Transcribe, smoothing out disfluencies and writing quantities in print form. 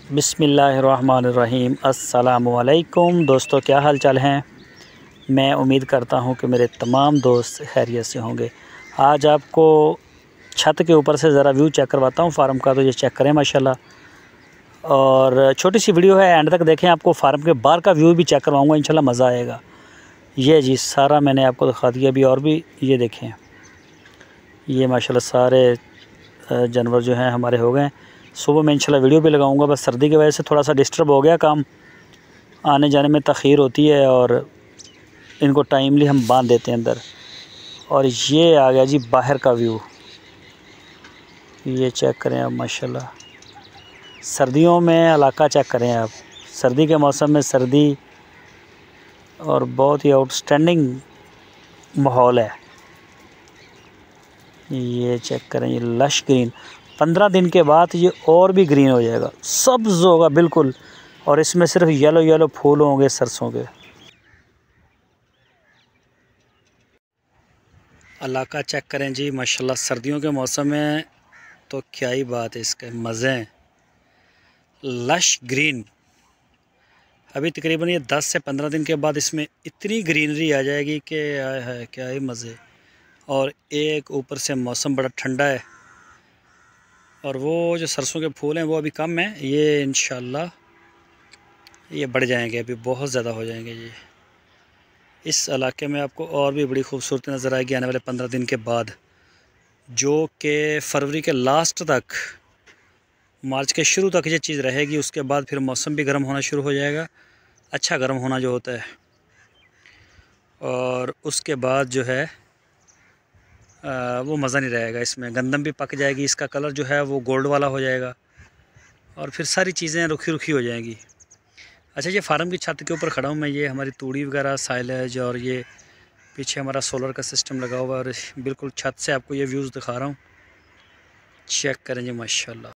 बिस्मिल्लाहिर्रहमानिर्रहीम। अस्सलामुअलैकुम दोस्तों, क्या हाल चाल हैं। मैं उम्मीद करता हूं कि मेरे तमाम दोस्त खैरियत से होंगे। आज आपको छत के ऊपर से ज़रा व्यू चेक करवाता हूं फार्म का, तो ये चेक करें माशाल्लाह। और छोटी सी वीडियो है, एंड तक देखें, आपको फार्म के बाहर का व्यू भी चेक करवाऊँगा, इंशाल्लाह मज़ा आएगा। ये जी सारा मैंने आपको दिखा दिया। अभी और भी ये देखें, ये माशाल्लाह सारे जानवर जो हैं हमारे हो गए। सुबह मैं इंशाल्लाह वीडियो भी लगाऊंगा, बस सर्दी की वजह से थोड़ा सा डिस्टर्ब हो गया, काम आने जाने में तख़ीर होती है और इनको टाइमली हम बांध देते हैं अंदर। और ये आ गया जी बाहर का व्यू, ये चेक करें आप माशाल्लाह। सर्दियों में इलाका चेक करें आप, सर्दी के मौसम में सर्दी, और बहुत ही आउटस्टैंडिंग माहौल है। ये चेक करें, ये लश ग्रीन, 15 दिन के बाद ये और भी ग्रीन हो जाएगा, सब्ज़ होगा बिल्कुल। और इसमें सिर्फ येलो येलो फूल होंगे सरसों के। इलाका चेक करें जी माशाल्लाह, सर्दियों के मौसम में तो क्या ही बात है, इसके मज़े हैं। लश ग्रीन, अभी तकरीबन ये 10 से 15 दिन के बाद इसमें इतनी ग्रीनरी आ जाएगी कि आय है क्या ही मज़े। और एक ऊपर से मौसम बड़ा ठंडा है, और वो जो सरसों के फूल हैं वो अभी कम हैं, ये इंशाल्लाह ये बढ़ जाएंगे, अभी बहुत ज़्यादा हो जाएंगे। ये इस इलाके में आपको और भी बड़ी खूबसूरती नज़र आएगी आने वाले 15 दिन के बाद, जो कि फरवरी के लास्ट तक, मार्च के शुरू तक ये चीज़ रहेगी। उसके बाद फिर मौसम भी गर्म होना शुरू हो जाएगा, अच्छा गर्म होना जो होता है। और उसके बाद जो है वो मज़ा नहीं रहेगा, इसमें गंदम भी पक जाएगी, इसका कलर जो है वो गोल्ड वाला हो जाएगा, और फिर सारी चीज़ें रुखी रुखी हो जाएंगी। अच्छा, ये फार्म की छत के ऊपर खड़ा हूँ मैं, ये हमारी तूड़ी वगैरह साइलेज, और ये पीछे हमारा सोलर का सिस्टम लगा हुआ है, और बिल्कुल छत से आपको ये व्यूज़ दिखा रहा हूँ। चेक करें जी माशाल्लाह।